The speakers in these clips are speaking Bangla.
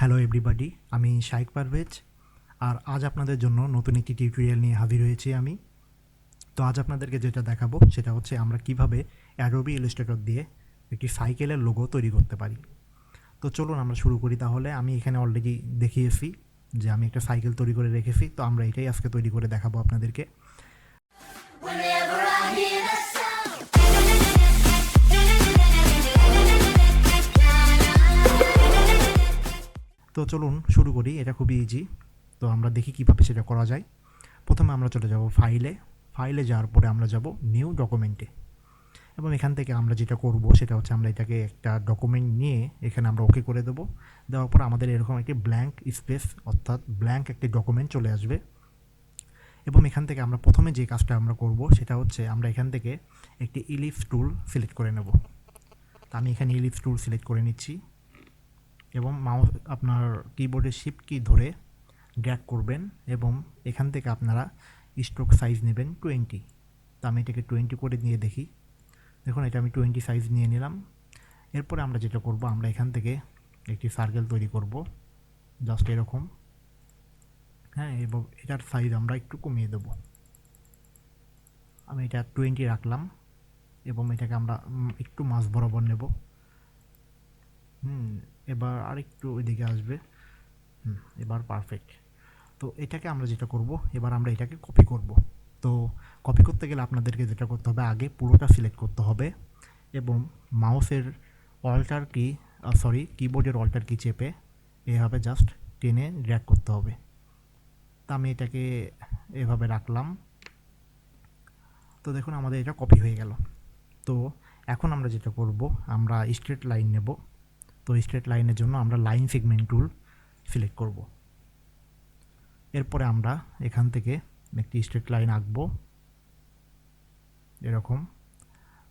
হ্যালো এভরিবাডি, আমি শাইক পারভেজ। আর আজ আপনাদের জন্য নতুন একটি টিউটোরিয়াল নিয়ে হাজির হয়েছি আমি। তো আজ আপনাদেরকে যেটা দেখাবো সেটা হচ্ছে আমরা কিভাবে অ্যাডোবি ইলাস্ট্রেটর দিয়ে একটি সাইকেলের লোগো তৈরি করতে পারি। তো চলুন আমরা শুরু করি তাহলে। আমি এখানে অলরেডি দেখিয়েছি যে আমি একটা সাইকেল তৈরি করে রেখেছি, তো আমরা এটাই আজকে তৈরি করে দেখাবো আপনাদেরকে। Whenever I hear that sound. তো চলুন শুরু করি, এটা খুবই ইজি। তো আমরা দেখি কীভাবে সেটা করা যায়। প্রথমে আমরা চলে যাব ফাইলে যাওয়ার পরে আমরা যাব নিউ ডকুমেন্টে, এবং এখান থেকে আমরা যেটা করব সেটা হচ্ছে আমরা এটাকে একটা ডকুমেন্ট নিয়ে এখানে আমরা ওকে করে দেবো। দেওয়ার পর আমাদের এরকম একটি ব্ল্যাঙ্ক স্পেস অর্থাৎ ব্ল্যাঙ্ক একটি ডকুমেন্ট চলে আসবে। এবং এখান থেকে আমরা প্রথমে যে কাজটা আমরা করব সেটা হচ্ছে আমরা এখান থেকে একটি ইলিপস টুল সিলেক্ট করে নেব। তো আমি এখানে ইলিপস টুল সিলেক্ট করে নিচ্ছি এবং মাউস আপনার কিবোর্ডের শিফট কি ধরে ড্র্যাগ করবেন এবং এখান থেকে আপনারা স্ট্রোক সাইজ নেবেন 20। তো আমি এটাকে 20 করে নিয়ে দেখি। দেখুন এটা আমি 20 সাইজ নিয়ে নিলাম। এরপরে আমরা যেটা করব আমরা এখান থেকে একটি সার্কেল তৈরি করব জাস্ট এরকম, হ্যাঁ, এবং এটার সাইজ আমরা একটু কমিয়ে দেব। আমি এটা 20 রাখলাম এবং এটাকে আমরা একটু মাঝ বরাবর নেব। এবার আরেকটু ওইদিকে আসবে। এবার পারফেক্ট। তো এটাকে আমরা যেটা করব এবার আমরা এটাকে কপি করব। তো কপি করতে গেলে আপনাদেরকে যেটা করতে হবে আগে পুরোটা সিলেক্ট করতে হবে এবং মাউসের অল্টার কি কিবোর্ডের অল্টার কি চেপে এভাবে জাস্ট টেনে ড্র্যাগ করতে হবে। তা আমি এটাকে এভাবে রাখলাম। তো দেখুন আমাদের এটা কপি হয়ে গেল। তো এখন আমরা যেটা করব আমরা স্ট্রেট লাইন নেব। তো স্ট্রেট লাইনের জন্য আমরা লাইন সেগমেন্ট টুল সিলেক্ট করব। এরপরে আমরা এখান থেকে একটি স্ট্রেট লাইন আঁকবো এরকম।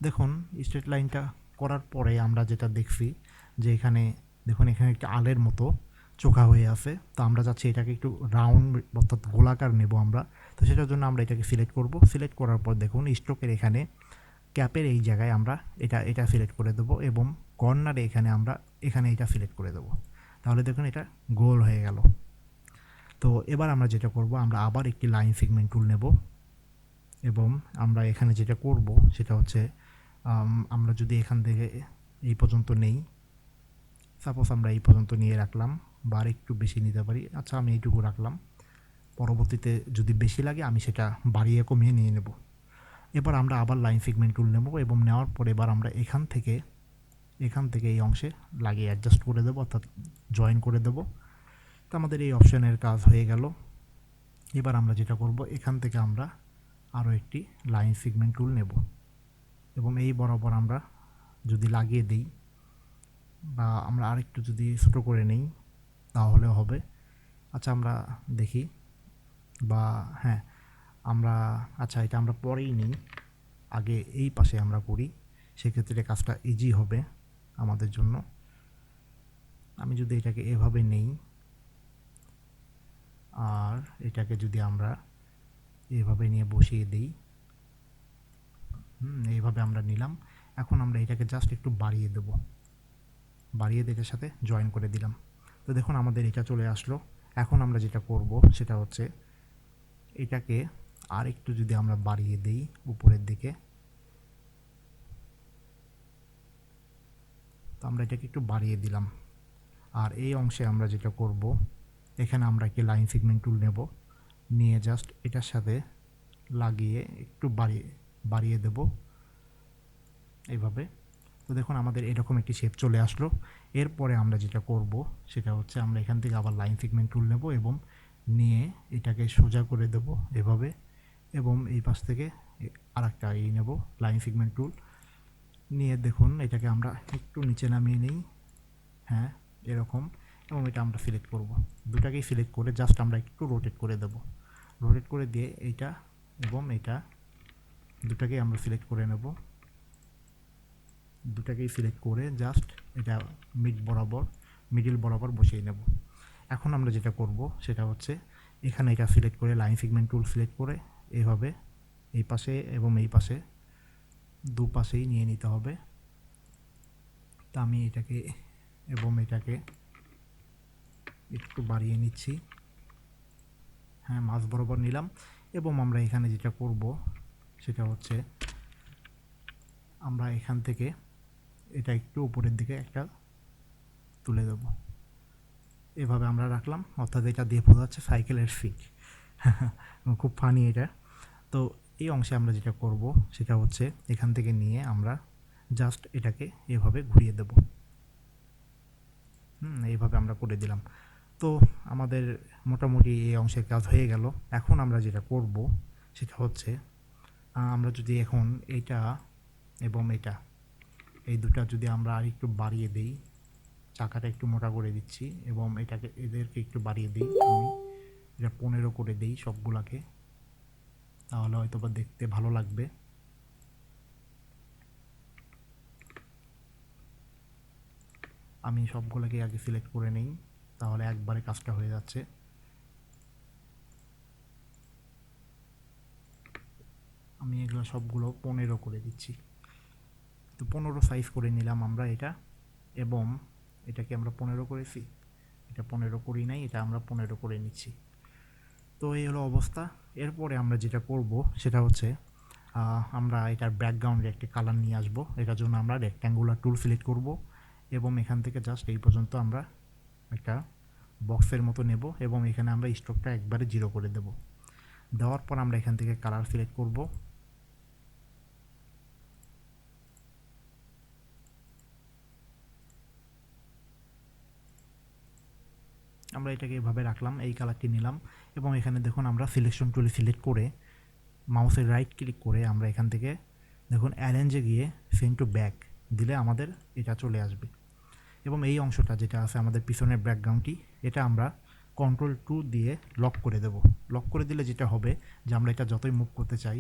দেখুন স্ট্রেট লাইনটা করার পরে আমরা যেটা দেখছি যে এখানে দেখুন এখানে একটা আলের মতো চোখা হয়ে আছে। তো আমরা যাচ্ছি এটাকে একটু রাউন্ড অর্থাৎ গোলাকার নেব আমরা। তো সেটার জন্য আমরা এটাকে সিলেক্ট করব। সিলেক্ট করার পর দেখুন স্ট্রোকের এখানে ক্যাপের এই জায়গায় আমরা এটা সিলেক্ট করে দেবো এবং কর্নারে এখানে এটা সিলেক্ট করে দেবো। তাহলে দেখুন এটা গোল হয়ে গেল। তো এবার আমরা যেটা করব আমরা আবার একটি লাইন সেগমেন্ট টুল নেব এবং আমরা এখানে যেটা করব সেটা হচ্ছে আমরা যদি এখান থেকে এই পর্যন্ত নেই, সাপোজ আমরা এই পর্যন্ত নিয়ে রাখলাম বা আর একটু বেশি নিতে পারি। আচ্ছা আমি এইটুকু রাখলাম, পরবর্তীতে যদি বেশি লাগে আমি সেটা বাড়িয়ে কমিয়ে নিয়ে নেব। এবার আমরা আবার লাইন সেগমেন্ট টুল নেব এবং নেওয়ার পর এবার আমরা এখান থেকে এই অংশে লাগিয়ে অ্যাডজাস্ট করে দেবো অর্থাৎ জয়েন করে দেবো। তো আমাদের এই অপশানের কাজ হয়ে গেল। এবার আমরা যেটা করব এখান থেকে আমরা আরও একটি লাইন সেগমেন্ট টুল নেব এবং এই বরাবর আমরা যদি লাগিয়ে দিই বা আমরা আরেকটু যদি ছোটো করে নেই তাহলেও হবে। আচ্ছা আমরা দেখি বা হ্যাঁ আচ্ছা এটা আমরা পরেই নিই, আগে এই পাশে আমরা করি, সেক্ষেত্রে কাজটা ইজি হবে আমাদের জন্য। আমি যদি এটাকে এভাবে নেই আর এটাকে যদি আমরা এইভাবে নিয়ে বসিয়ে দিই, এইভাবে আমরা নিলাম। এখন আমরা এটাকে জাস্ট একটু বাড়িয়ে দেব, বাড়িয়ে এটার সাথে জয়েন করে দিলাম। তো দেখুন আমাদের এটা চলে আসলো। এখন আমরা যেটা করব সেটা হচ্ছে এটাকে আর একটু যদি আমরা বাড়িয়ে দিই উপরের দিকে, তো আমরা এটাকে একটু বাড়িয়ে দিলাম। আর এই অংশে আমরা যেটা করব এখানে আমরা একটি লাইন সেগমেন্ট টুল নেব, নিয়ে জাস্ট এটার সাথে লাগিয়ে একটু বাড়িয়ে দেব এইভাবে। তো দেখুন আমাদের এরকম একটি শেপ চলে আসলো। এরপরে আমরা যেটা করব সেটা হচ্ছে আমরা এখান থেকে আবার লাইন সেগমেন্ট টুল নেব এবং নিয়ে এটাকে সোজা করে দেব এভাবে, এবং এই পাশ থেকে আরেকটা নেব লাইন সেগমেন্ট টুল নিয়ে দেখুন এটাকে আমরা একটু নিচে নামিয়ে নিই, হ্যাঁ এরকম, এবং এটা আমরা সিলেক্ট করব। দুটাকেই সিলেক্ট করে জাস্ট আমরা একটু রোটেট করে দেব। রোটেট করে দিয়ে এইটা এবং এটা দুটাকেই আমরা সিলেক্ট করে নেব। দুটাকেই সিলেক্ট করে জাস্ট এটা মিডিল বরাবর বসিয়ে নেব। এখন আমরা যেটা করব সেটা হচ্ছে এখানে এটা সিলেক্ট করে লাইন সেগমেন্ট টুল সিলেক্ট করে এইভাবে এই পাশে এবং এই পাশে দুপাশেই নিয়ে নিতে হবে। তা আমি এটাকে এবং এটাকে একটু বাড়িয়ে নিচ্ছি, হ্যাঁ মাঝ বরাবর নিলাম। এবং আমরা এখানে যেটা করব সেটা হচ্ছে আমরা এখান থেকে এটা একটু উপরের দিকে একটা তুলে দেব, এভাবে আমরা রাখলাম। অর্থাৎ এটা দিয়ে বোঝা যাচ্ছে সাইকেলের ফিট। খুব ফানি এটা। তো এই অংশে আমরা যেটা করব সেটা হচ্ছে এখান থেকে নিয়ে আমরা জাস্ট এটাকে এভাবে ঘুরিয়ে দেব। এইভাবে আমরা করে দিলাম। তো আমাদের মোটামুটি এই অংশের কাজ হয়ে গেল। এখন আমরা যেটা করব সেটা হচ্ছে আমরা যদি এখন এটা এবং এটা এই দুটা যদি আমরা আর একটু বাড়িয়ে দিই, চাকাটা একটু মোটা করে দিচ্ছি এবং এদেরকে একটু বাড়িয়ে দিই, আমি এটা 15 করে দিই সবগুলাকে, তাহলে হয়তো বা দেখতে ভালো লাগবে। আমি সবগুলোকে আগে সিলেক্ট করে নিই, তাহলে একবারে কাজটা হয়ে যাচ্ছে। আমি এগুলো সবগুলো 15 করে দিচ্ছি। তো 15 সাইজ করে নিলাম আমরা এটা, এবং এটাকে আমরা 15 করেছি, এটা 15 করি নাই, এটা আমরা 15 করে নিচ্ছি। তো এই হলো অবস্থা। এরপরে আমরা যেটা করব সেটা হচ্ছে আমরা এটার ব্যাকগ্রাউন্ডে একটি কালার নিয়ে আসবো। এটার জন্য আমরা রেক্ট্যাঙ্গুলার টুল সিলেক্ট করব এবং এখান থেকে জাস্ট এই পর্যন্ত আমরা একটা বক্সের মতো নেব এবং এখানে আমরা স্ট্রোকটা একবারে 0 করে দেব। দেওয়ার পর আমরা এখান থেকে কালার সিলেক্ট করব। আমরা এটাকে এভাবে রাখলাম, এই কালারটি নিলাম এবং এখানে দেখুন আমরা সিলেকশন টুলে সিলেক্ট করে মাউসের রাইট ক্লিক করে আমরা এখান থেকে দেখুন অ্যারেঞ্জে গিয়ে সেন্ড টু ব্যাক দিলে আমাদের এটা চলে আসবে। এবং এই অংশটা যেটা আছে আমাদের পিছনের ব্যাকগ্রাউন্ডটি, এটা আমরা Ctrl+2 দিয়ে লক করে দেব। লক করে দিলে যেটা হবে যে আমরা এটা যতই মুভ করতে চাই,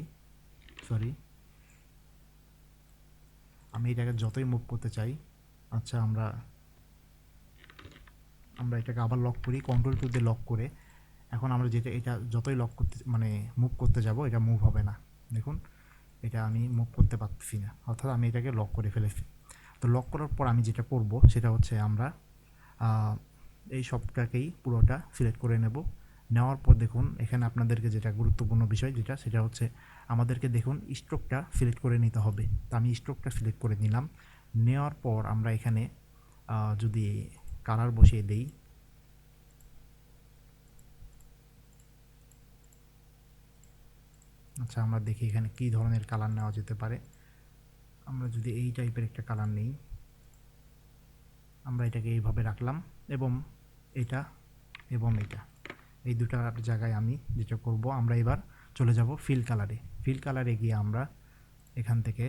আমি এটাকে যতই মুভ করতে চাই, আচ্ছা আমরা এটাকে আবার লক করি, Ctrl+2 দিয়ে লক করে। এখন আমরা যেটা এটা যতই লক করতে মানে মুভ করতে যাব, এটা মুভ হবে না। দেখুন এটা আমি মুভ করতে পারতেছি না, অর্থাৎ আমি এটাকে লক করে ফেলেছি। তো লক করার পর আমি যেটা করব সেটা হচ্ছে আমরা এই সবটাকেই পুরোটা সিলেক্ট করে নেব। নেওয়ার পর দেখুন এখানে আপনাদেরকে যেটা গুরুত্বপূর্ণ বিষয় সেটা হচ্ছে আমাদেরকে দেখুন স্ট্রোকটা সিলেক্ট করে নিতে হবে। তো আমি স্ট্রোকটা সিলেক্ট করে নিলাম। নেওয়ার পর আমরা এখানে যদি কালার বসিয়ে দেই, আচ্ছা আমরা দেখি এখানে কী ধরনের কালার নেওয়া যেতে পারে। আমরা যদি এই টাইপের একটা কালার নিই, আমরা এটাকে এইভাবে রাখলাম এবং এটা এবং এটা এই দুটার জায়গায় আমি যেটা করব, আমরা এবার চলে যাব ফিল কালারে। ফিল কালারে গিয়ে আমরা এখান থেকে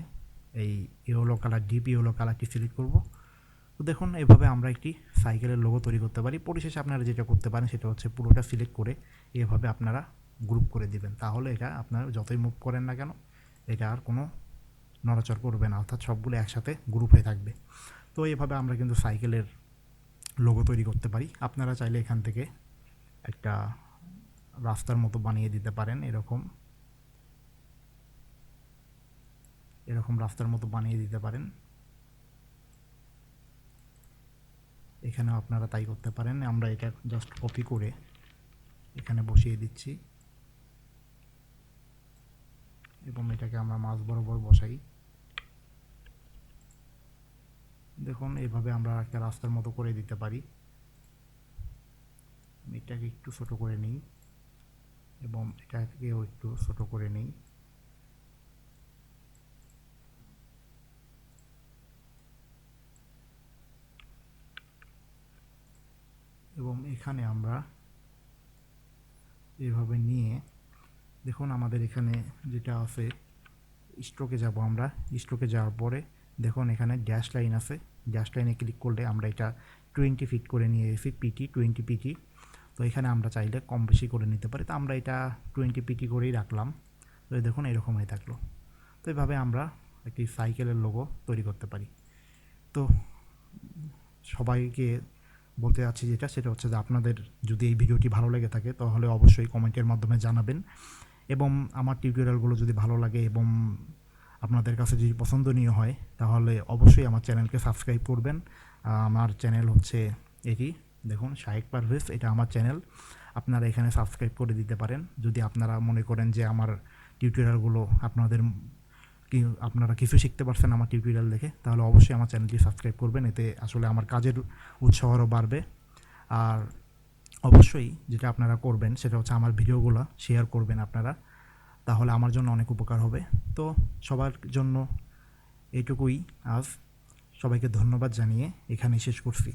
এই ইয়েলো কালার, ডিপ ইয়েলো কালারটি সিলেক্ট করব। তো দেখুন এভাবে আমরা একটি সাইকেলের লোগো তৈরি করতে পারি। পরিশেষে আপনারা যেটা করতে পারেন সেটা হচ্ছে পুরোটা সিলেক্ট করে এভাবে আপনারা গ্রুপ করে দিবেন, তাহলে এটা আপনারা যতই মুভ করেন না কেন এটা আর কোনো নড়াচড় করবে না, অর্থাৎ সবগুলো একসাথে গ্রুপ হয়ে থাকবে। তো এইভাবে আমরা কিন্তু সাইকেলের লোগো তৈরি করতে পারি। আপনারা চাইলে এখান থেকে একটা রাস্তার মতো বানিয়ে দিতে পারেন, এরকম রাস্তার মতো বানিয়ে দিতে পারেন। এখানেও আপনারা তাই করতে পারেন। আমরা এটা জাস্ট কপি করে এখানে বসিয়ে দিচ্ছি এবং এটাকে আমরা মাঝ বরাবর বসাই। দেখুন এইভাবে আমরা একটা রাস্তার মতো করে দিতে পারি। আমি এটাকে একটু ছোট করে নিই এবং এটাকেও একটু ছোট করে নিই। এবং এখানে আমরা এইভাবে নিয়ে দেখুন আমাদের এখানে যেটা আছে স্ট্রোকে যাব। আমরা স্ট্রোকে যাওয়ার পরে দেখুন এখানে ড্যাশ লাইন আছে, ড্যাশ লাইনে ক্লিক করলে আমরা এটা 20 ফিট করে নিয়ে এসেছি, পিটি 20 পিটি। তো এখানে আমরা চাইলে কম বেশি করে নিতে পারি, তো আমরা এটা 20 পিটি করেই রাখলাম। তো দেখুন এরকম হয়ে থাকলো। তো এইভাবে আমরা একটি সাইকেলের লোগো তৈরি করতে পারি। তো সবাইকে বলতে যাচ্ছি সেটা হচ্ছে যে আপনাদের যদি এই ভিডিওটি ভালো লেগে থাকে তাহলে অবশ্যই কমেন্টের মাধ্যমে জানাবেন, এবং আমার টিউটোরিয়ালগুলো যদি ভালো লাগে এবং আপনাদের কাছে যদি পছন্দনীয় হয় তাহলে অবশ্যই আমার চ্যানেলকে সাবস্ক্রাইব করবেন। আমার চ্যানেল হচ্ছে এটি, দেখুন শাহেক পারভেজ, এটা আমার চ্যানেল। আপনারা এখানে সাবস্ক্রাইব করে দিতে পারেন যদি আপনারা মনে করেন যে আমার টিউটোরিয়ালগুলো আপনারা কিছু শিখতে পারছেন আমার টিউটোরিয়াল দেখে, তাহলে অবশ্যই আমার চ্যানেলটি সাবস্ক্রাইব করবেন। এতে আসলে আমার কাজের উৎসাহ আরও বাড়বে। আর অবশ্যই যেটা আপনারা করবেন সেটা হচ্ছে আমার ভিডিওগুলো শেয়ার করবেন আপনারা, তাহলে আমার জন্য অনেক উপকার হবে। তো সবার জন্য এইটুকুই আজ। সবাইকে ধন্যবাদ জানিয়ে এখানেই শেষ করছি।